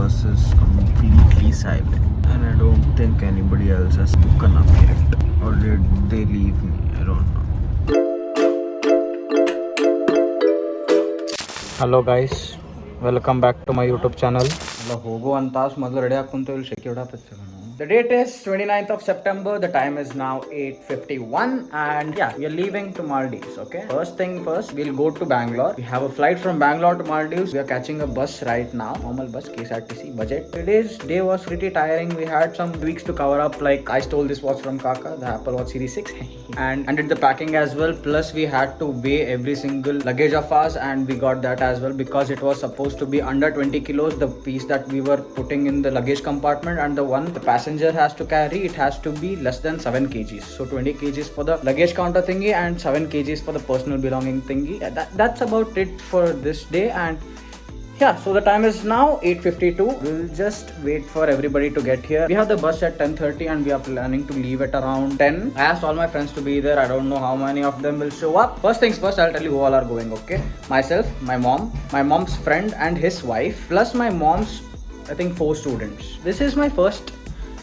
bus is completely silent, and I don't think anybody else has woken up yet. Or did they leave me? I don't know. Hello guys, welcome back to my YouTube channel. The date is 29th of September. The time is now 8:51, and yeah, we are leaving to Maldives. Okay, first thing first, we'll go to Bangalore. We have a flight from Bangalore to Maldives. We are catching a bus right now, normal bus, KSRTC budget. Today's day was pretty tiring. We had some weeks to cover up. Like I stole this watch from Kaka, the Apple Watch Series 6, and did the packing as well. Plus we had to weigh every single luggage of ours, and we got that as well because it was supposed to be under 20 kilos. The piece that we were putting in the luggage compartment, and the passenger has to carry, it has to be less than 7 kgs. So 20 kgs for the luggage counter thingy and 7 kgs for the personal belonging thingy. Yeah, that's about it for this day. And yeah, so the time is now 8:52. We'll just wait for everybody to get here. We have the bus at 10:30 and we are planning to leave at around 10. I asked all my friends to be there. I don't know how many of them will show up. First things first, I'll tell you who all are going, okay? Myself, my mom, my mom's friend and his wife, plus my mom's, I think, 4 students. This is my first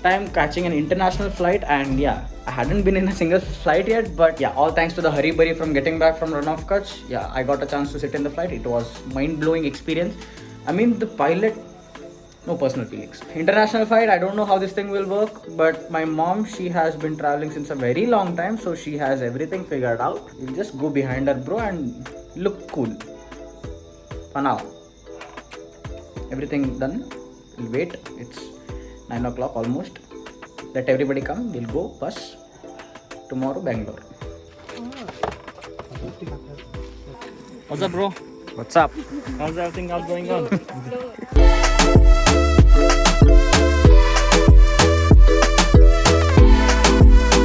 time catching an international flight, and yeah, I hadn't been in a single flight yet, but yeah, all thanks to the hurry burry from getting back from run of Kutch. Yeah, I got a chance to sit in the flight. It was mind-blowing experience. I mean, the pilot, no personal feelings. International flight, I don't know how this thing will work, but my mom, she has been traveling since a very long time, so she has everything figured out. We'll just go behind her, bro, and look cool. For now, everything done. We'll wait. It's 9 o'clock almost. Let everybody come. We'll go bus tomorrow Bangalore. What's up, bro? What's up? How's everything else going on?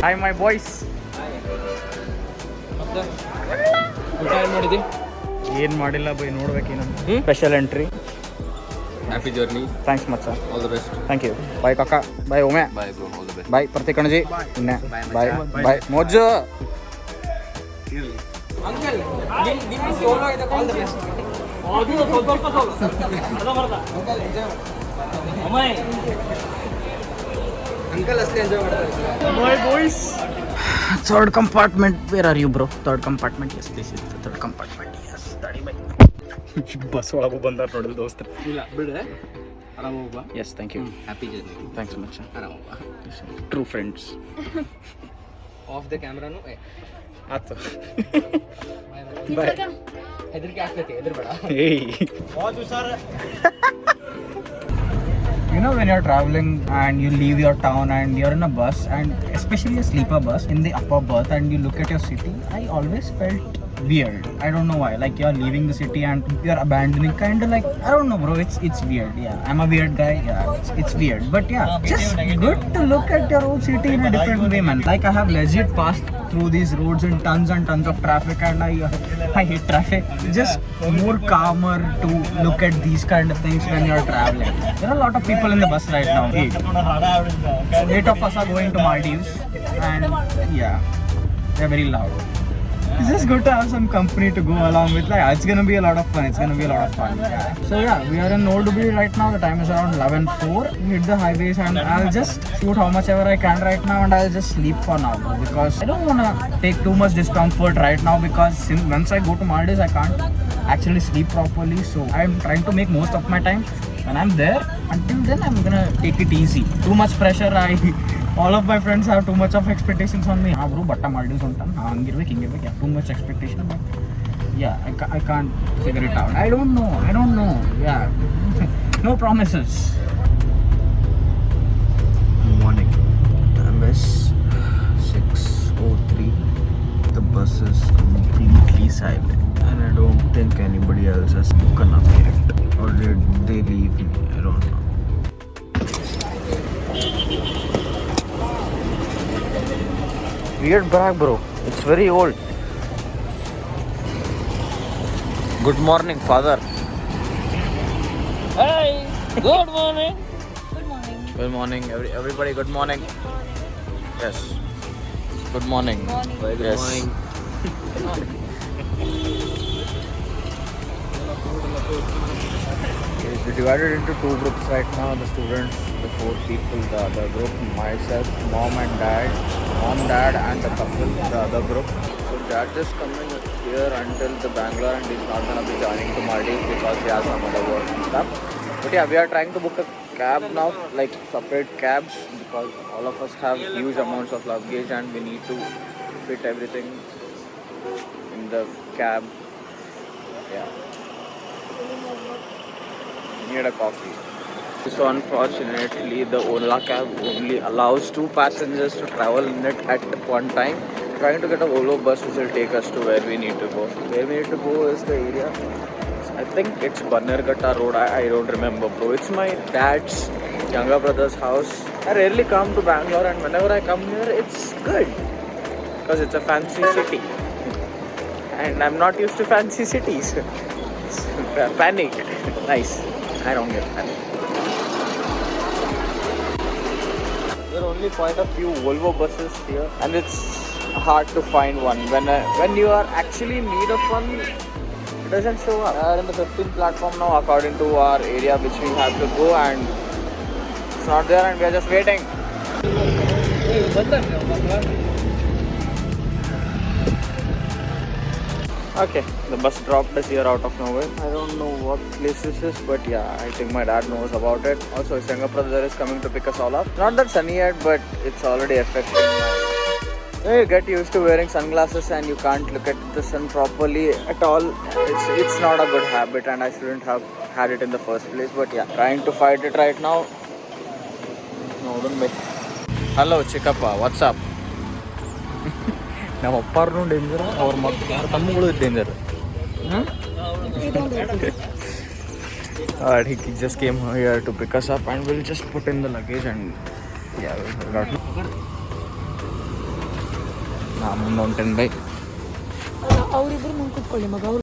Hi, my boys. ಏನು ಮಾಡಿಲ್ಲ ಬೈ, ನೋಡ್ಬೇಕೇನು special entry. Happy journey. Thanks much, sir. All the best. Thank you. Bye, Kaka. Bye, Ome. Bye, bro. All the best. Bye, Pratikanaji. Bye. Bye. Mojo. Uncle, give me solo. All the best. Uncle, enjoy. My boys. Third compartment. Where are you, bro? Third compartment. Yes, this is the third compartment. Yes, daddy, bye. Bus ಒಳಗೂ ಬಂದಾರ ನೋಡಿಲ್ ದೋಸ್ತ. ಇಲ್ಲ ಬಿಡ್ರೆ ಆರಾಮ ಹೋಗ್ಬಾ. Yes, thank you. Happy journey. Thanks so much. ಆರಾಮ ಹೋಗ್ಬಾ. True friends. Of the ಕ್ಯಾಮ್ರಾನು ಆತು. ಬಾಯ್. ಹೆದರಿಕೆ ಆಗ್ತೈತಿ, ಹೆದರ್ಬೇಡ. Hey. बहुत हुशार है. You know, when you're traveling and you leave your town and you're in a bus, and especially a sleeper bus in the upper berth, and you look at your city, I always felt weird. I don't know why. Like, you're leaving the city and you're abandoning, kind of like, I don't know, bro. It's weird. Yeah, I'm a weird guy. Yeah, it's weird. But yeah, just good to look at your own city in a different way, man. Like, I have legit passed through these roads in tons and tons of traffic, and I hate traffic. Just more calmer to look at these kind of things when you're traveling. There are a lot of people in the bus right now. 8 of us are going to Maldives, and yeah, they're very loud. It's just good to have some company to go along with. Like, it's gonna be a lot of fun. Yeah. So yeah, we are in Old Hubli right now. The time is around 11:04. We hit the highways, and I'll just shoot how much ever I can right now, and I'll just sleep for now, bro, because I don't wanna take too much discomfort right now, because once I go to Maldives, I can't actually sleep properly. So I'm trying to make most of my time when I'm there. Until then, I'm gonna take it easy. Too much pressure, all of my friends have too much of expectations on me. Bro, but Maldives on time. Yeah, too much expectation. But yeah, I can't figure it out. I don't know. Yeah, no promises. Morning. Time is 6:03. The bus is completely silent, and I don't think anybody else has woken up yet. Or did they leave me? I don't know. Weird bag, bro. It's very old. Good morning, father. Hey, good morning. Good morning, everybody. Good morning. Yes. Good morning. Good Yes. morning. We're divided into two groups right now. The students, the 4 people, the other group, myself, mom and dad, and the couple, the other group. So dad just coming here until the Bangalore, and he's not gonna be joining to Maldives because he has some other work and stuff. But yeah, we are trying to book a cab now, like separate cabs, because all of us have huge amounts of luggage and we need to fit everything in the cab. Yeah. Need a coffee. So unfortunately, the Ola cab only allows 2 passengers to travel in it at one time. Trying to get a Volvo bus which will take us to where we need to go. Where we need to go is the area. I think it's Bannerghatta Road. I don't remember, bro. It's my dad's younger brother's house. I rarely come to Bangalore, and whenever I come here, it's good because it's a fancy city, and I'm not used to fancy cities. Panic. Nice. I don't get panic. There are only quite a few Volvo buses here, and it's hard to find one. When you are actually in need of one, it doesn't show up. We are in the 15th platform now, according to our area, which we have to go, and it's not there, and we are just waiting. Okay, the bus dropped us here out of nowhere. I don't know what place this is, but yeah, I think my dad knows about it. Also, his younger brother is coming to pick us all up. Not that sunny yet, but it's already affecting my... You get used to wearing sunglasses and you can't look at the sun properly at all. It's not a good habit, and I shouldn't have had it in the first place. But yeah, trying to fight it right now. No, don't make... Hello, Chikappa, what's up? ನಮ್ಮ ಅಪ್ಪಾರ್ನು danger, ಅವ್ರ ಯಾರ ತಮ್ಮಗಳು danger. He just came here to pick us up, and we'll just put in the luggage, and yeah, we'll got ಮುಂದೆ ಹೊಂಟೇನು by. ಅವರಿಬ್ರು ಮುಂದೆ ಕೂತ್ಕೊಳ್ಳಿ ಮಗ. ಅವ್ರು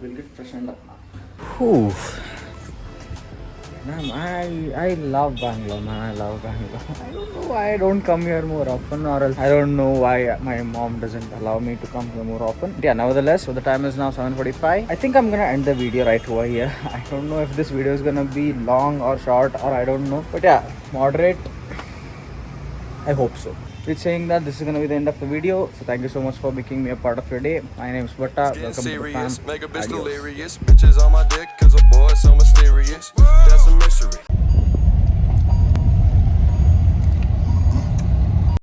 We'll get freshened up now. Man, I love Bangalore, man. I love Bangalore. I don't know why I don't come here more often, or else I don't know why my mom doesn't allow me to come here more often. Yeah, nevertheless, so the time is now 7:45. I think I'm gonna end the video right over here. I don't know if this video is gonna be long or short, or I don't know. But yeah, moderate. I hope so. With saying that, this is going to be the end of the video. So thank you so much for making me a part of your day. My name is Batta. Welcome to the fam. Make a bitch Adios. delirious. Bitches on my dick, cause a boy so mysterious. That's a mystery.